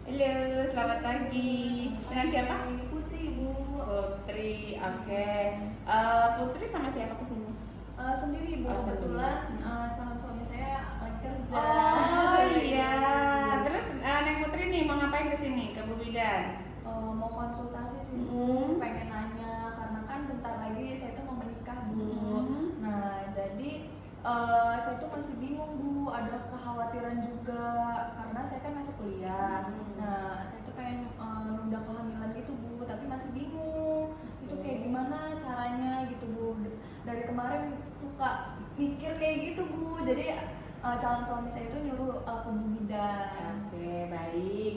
Halo, selamat pagi. Dengan siapa? Putri, Bu. Putri, oke. Putri sama siapa kesini? Sendiri, Bu. Oh, sendiri. Kebetulan calon suami saya lagi kerja. Oh iya. Terus Neng Putri nih mau ngapain kesini? Ke Bu Bidan? Mau konsultasi sih, Bu. Hmm. Pengen nanya karena kan bentar lagi saya tuh mau menikah, Bu. Hmm. Nah, jadi saya tuh masih bingung, Bu. Ada kekhawatiran juga karena saya kan masih kuliah. Nah, saya tuh pengen nunda kehamilan gitu, Bu, tapi masih bingung. Itu kayak gimana caranya gitu, Bu. Dari kemarin suka mikir kayak gitu, Bu. Jadi calon suami saya itu nyuruh ke Bu Bidan. Oke, baik.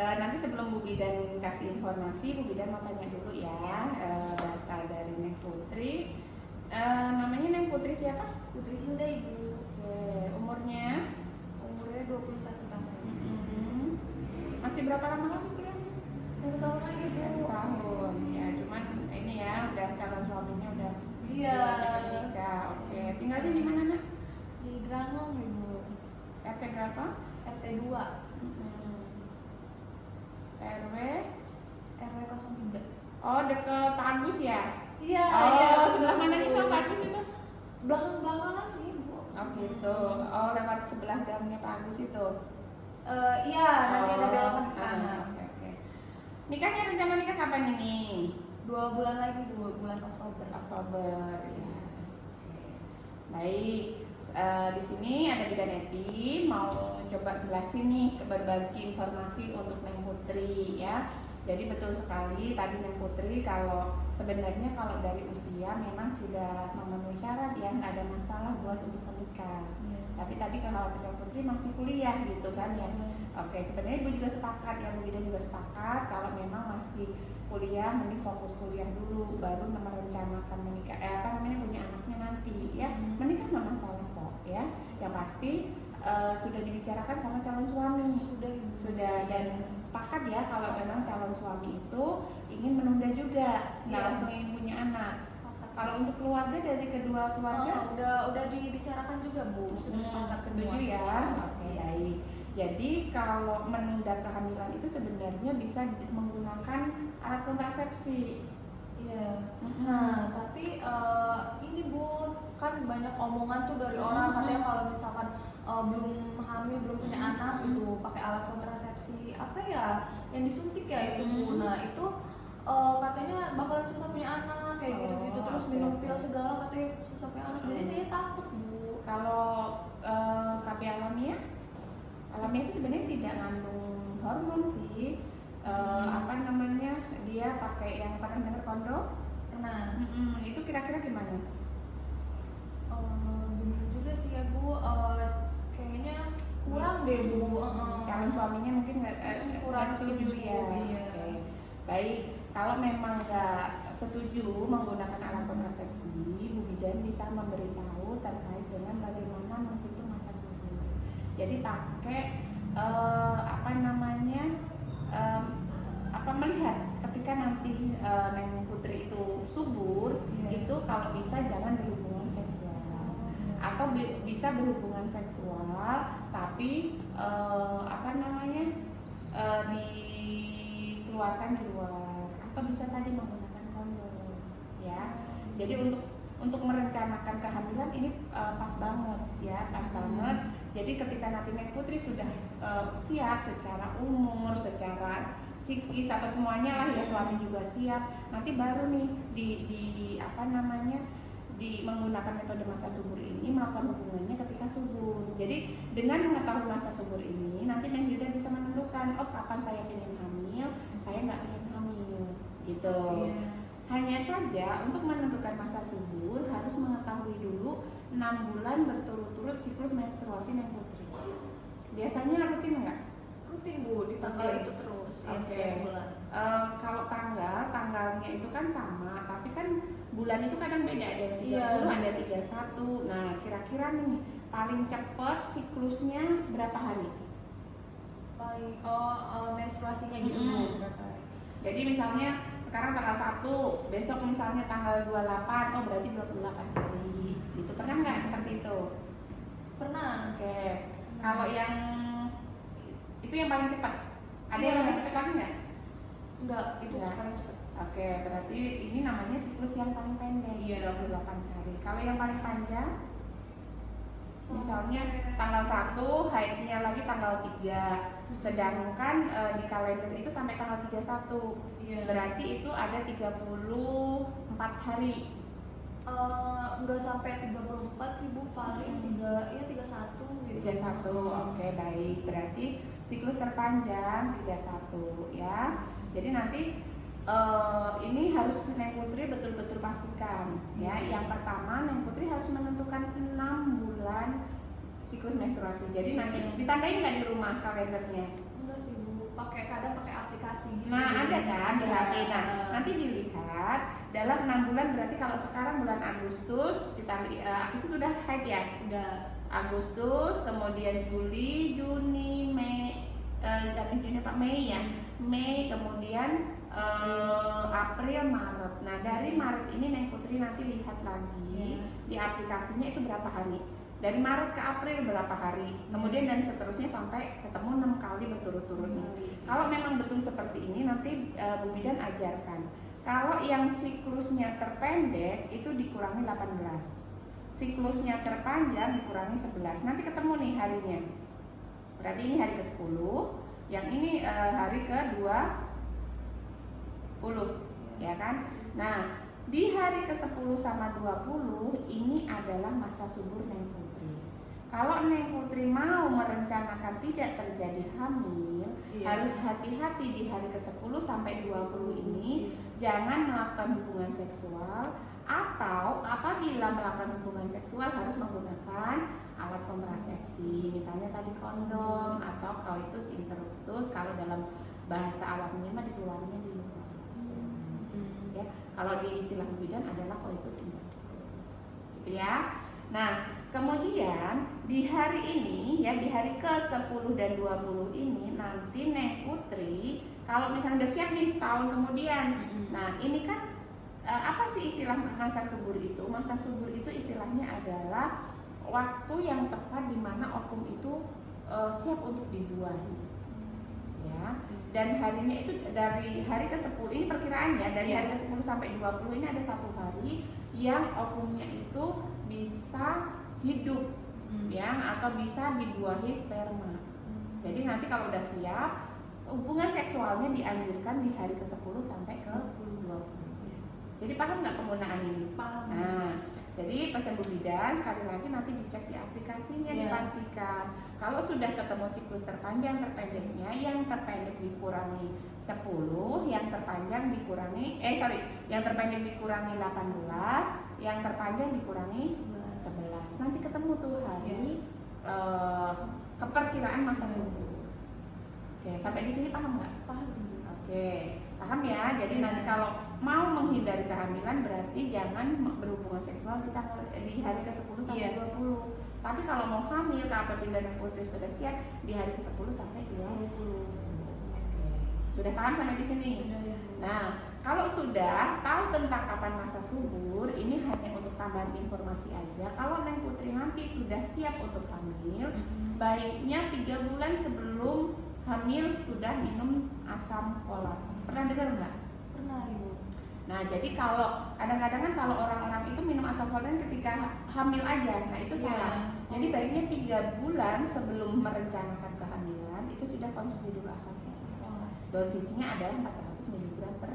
Nanti sebelum Bu Bidan kasih informasi, Bu Bidan mau tanya dulu ya data dari Neng Putri. Namanya Neng Putri siapa? Putri Hilda, Ibu. Oke, umurnya? Umurnya 21 tahun. Masih berapa lama lagi kuliah? 1 tahun lagi, Bu. 1 tahun. Ya, cuman ini ya udah calon suaminya udah Iya. cepet nikah. Oke, tinggalnya di mana, Nak? Di Grangong, Ibu. RT berapa? RT 2, RW? RW 03. Oh, deket Pak Agus ya? Iya, Oh, iya. sebelah betul, mananya Bu. sama Pak Agus itu? Belakang-belakangan sih, Bu. Oh gitu. Oh, lewat sebelah gangnya Pak Agus itu. Iya, nanti ada belokan ke Ah, kanan. oke. Nikahnya rencana nikah kapan ini? 2 bulan lagi, 2 bulan Oktober. Oktober ya. Oke. Baik. Di sini ada Bidan Eti mau coba jelasin nih berbagi informasi untuk Neng Putri ya. Jadi betul sekali tadi Neng Putri kalau sebenarnya kalau dari usia memang sudah memenuhi syarat ya, nggak ada masalah buat untuk menikah. Tapi tadi kekhawatiran Putri masih kuliah gitu kan ya. Oke, sebenarnya Ibu juga sepakat ya, Bu Bidan juga sepakat kalau memang masih kuliah mending fokus kuliah dulu baru merencanakan menikah punya anaknya nanti ya. Menikah nggak masalah kok ya. Yang pasti sudah dibicarakan sama calon suami. Sudah dan sepakat ya kalau memang calon suami itu ingin menunda juga, nggak langsung ingin punya anak. Kalau untuk keluarga dari kedua keluarga udah dibicarakan juga, Bu. Sudah sepakat setuju semua. ya. Oke, baik. Jadi kalau menunda kehamilan itu sebenarnya bisa menggunakan alat kontrasepsi. Iya. Nah, tapi ini, Bu, kan banyak omongan tuh dari orang katanya kalau misalkan belum hamil, belum punya anak gitu, pakai alat kontrasepsi apa ya yang disuntik ya itu, Bu. Nah, itu katanya bakalan susah punya anak kayak gitu-gitu, terus minum pil segala katanya susah punya anak. Jadi saya takut, Bu. Kalau KB alamiah itu sebenarnya tidak mengandung hormon sih. Dia pakai yang pernah dengar kondom? Pernah. Itu kira-kira gimana? Bingung juga sih ya, Bu. Kayaknya kurang deh, Bu. Calon suaminya mungkin kurang setuju ya. Iya. Oke. Baik, kalau memang nggak setuju menggunakan alat kontrasepsi, Bu Bidan bisa memberitahu terkait dengan bagaimana menghitung masa subur. Jadi pakai melihat ketika nanti Neng Putri itu subur, itu kalau bisa jangan berhubungan seksual atau bisa berhubungan seksual tapi dikeluarkan di luar atau bisa tadi menggunakan kondom ya. Jadi untuk merencanakan kehamilan ini pas banget ya, pas banget. Jadi ketika nanti Neng Putri sudah siap secara umur, secara psikis atau semuanya lah ya, suami juga siap, nanti baru nih di menggunakan metode masa subur ini melakukan hubungannya ketika subur. Jadi dengan mengetahui masa subur ini nanti Neng Hilda bisa menentukan kapan saya ingin hamil, saya nggak ingin hamil gitu. Hanya saja untuk menentukan masa subur harus mengetahui dulu 6 bulan berturut-turut siklus menstruasi Neng Putri. Biasanya rutin nggak? Rutin, Bu, di tanggal itu terus. Oke. Bulan. Kalau tanggalnya itu kan sama, tapi kan bulan itu kadang beda, ada yang 30, ada 31. Nah, kira-kira nih paling cepat siklusnya berapa hari? Paling menstruasinya gitu, berapa hari? Jadi misalnya sekarang tanggal 1, besok misalnya tanggal 28, berarti 28 hari. Gitu. Pernah nggak seperti itu? Pernah. Oke. Kalau yang itu yang paling cepat. Ada yang lebih cepat lagi nggak? Enggak, itu Ya. paling cepet. Oke, berarti ini namanya siklus yang paling pendek, Iya. 28 hari. Kalau yang paling panjang, misalnya Sampai- tanggal 1, haidnya lagi tanggal 3. Sedangkan di kalender itu sampai tanggal 31. Iya. Berarti itu ada 34 hari. Enggak sampai 34 sih Bu, paling 31 gitu. 31. Oke, baik. Berarti siklus terpanjang 31 ya. Jadi nanti ini harus Neng Putri betul-betul pastikan ya. Yang pertama, Neng Putri harus menentukan 6 bulan siklus menstruasi. Jadi nanti ditandain nggak di rumah kalendernya? Enggak sih Bu, kadang pakai aplikasi gitu. Nah, ada kan di HP. Nah, Nah, nanti dilihat dalam 6 bulan, berarti kalau sekarang bulan Agustus, Agustus sudah haid ya? udah. Agustus, kemudian Juli, Juni, Mei, Mei ya, Mei, kemudian April, Maret. Nah, dari Maret ini Neng Putri nanti lihat lagi di aplikasinya itu berapa hari. Dari Maret ke April berapa hari, kemudian dan seterusnya sampai ketemu 6 kali berturut-turut nih. Kalau memang betul seperti ini, nanti Bu Bidan ajarkan. Kalau yang siklusnya terpendek itu dikurangi 18, siklusnya terpanjang dikurangi 11. Nanti ketemu nih harinya. Berarti ini hari ke-10, yang ini hari ke-20, ya kan? Nah, di hari ke-10 sama 20 ini adalah masa subur Neng Putri. Kalau Neng Putri mau merencanakan tidak terjadi hamil, harus hati-hati di hari ke-10 sampai 20 ini. Jangan melakukan hubungan seksual, atau apabila melakukan hubungan seksual harus menggunakan alat kontrasepsi, misalnya tadi kondom atau coitus interruptus. Kalau dalam bahasa awamnya mah dikeluarinnya di luar. Ya, kalau di istilah Bu Bidan adalah coitus interruptus, gitu ya. Nah, kemudian di hari ini ya, di hari ke-10 dan 20 ini nanti Neng Putri kalau misalnya udah siap nih setahun kemudian. Nah, ini kan apa sih istilah masa subur itu? Masa subur itu istilahnya adalah waktu yang tepat di mana ovum itu siap untuk dibuahi. Ya. Dan harinya itu dari hari ke-10, ini perkiraan ya, dari hari ke-10 sampai 20 ini ada 1 hari yang ovumnya itu bisa hidup ya, atau bisa dibuahi sperma. Jadi nanti kalau udah siap, hubungan seksualnya dianjurkan di hari ke-10 sampai ke 20. Jadi paham nggak penggunaan ini? Paham. Nah, jadi pesan Bu Bidan sekali lagi nanti dicek di aplikasinya, dipastikan kalau sudah ketemu siklus terpanjang terpendeknya, yang terpendek dikurangi 10, yang terpanjang dikurangi yang terpendek dikurangi 18, yang terpanjang dikurangi 11. Nanti ketemu tuh hari keperkiraan masa subur. Oke, sampai di sini paham nggak? Paham. Oke, paham ya. Jadi nanti kalau mau menghindari kehamilan berarti jangan berhubungan seksual di hari ke-10 sampai 20. Tapi kalau mau hamil, apabila Neng Putri sudah siap di hari ke-10 sampai 20. Oke. Sudah paham sampai di sini? Nah, kalau sudah tahu tentang kapan masa subur, ini hanya untuk tambahan informasi aja. Kalau Neng Putri nanti sudah siap untuk hamil, baiknya 3 bulan sebelum hamil sudah minum asam folat. Pernah dengar nggak? Pernah Ibu. Nah, jadi kalau kadang-kadang kan kalau orang-orang itu minum asam folat ketika hamil aja, nah itu salah. Jadi baiknya 3 bulan sebelum merencanakan kehamilan itu sudah konsumsi dulu asam folat. Dosisnya adalah 400 mg per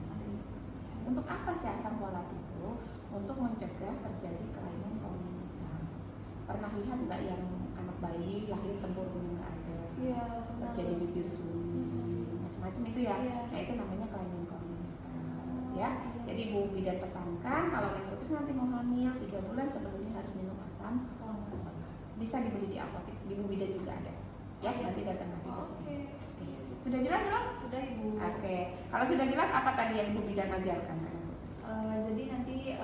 hari. Untuk apa sih asam folat itu? Untuk mencegah terjadi kelainan kongenital. Pernah lihat nggak yang anak bayi lahir tempurungnya nggak ada? Iya. Terjadi bibir suli, macam-macam itu ya. Nah, itu namanya kelainan kongenital. Ya, jadi Bu Bidan pesankan kalau Neng Putri nanti mau hamil 3 bulan sebelumnya harus minum asam folat. Bisa dibeli di apotek, di Bu Bidan juga ada. Ya, nanti datang lagi ke sini. Oke. Sudah jelas belum? Sudah Ibu. Oke. Kalau sudah jelas apa tadi yang Bu Bidan ajarkan kan? Jadi nanti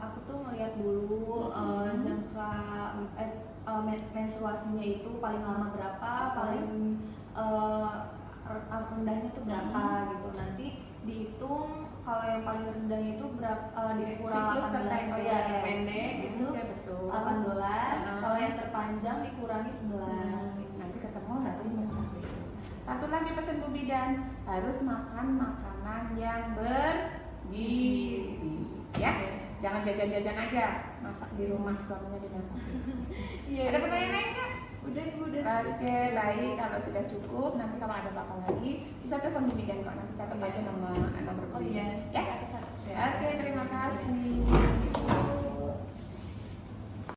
aku tuh ngeliat dulu jangka menstruasinya itu paling lama berapa, paling rendahnya tuh berapa gitu. Nanti dihitung kalau yang paling rendahnya itu berapa, dikurang 18, terpendek gitu, 18. Kalau yang terpanjang dikurangi 11. Nanti ketemu hari masa subur. Satu lagi pesan Bu Bidan, harus makan makanan yang bergizi. Ya, jangan jajan-jajan aja, masak di rumah, suaminya dimasak. Iya. Ada pertanyaan lain nggak? Udah ibu udah. Oke, baik. Kalau sudah cukup, nanti kalau ada apa-apa lagi bisa telepon Bu Bidan kok. Nanti catat aja nomor Oh Bu iya. Bidan. Ya. Aku catat. Oke, terima kasih.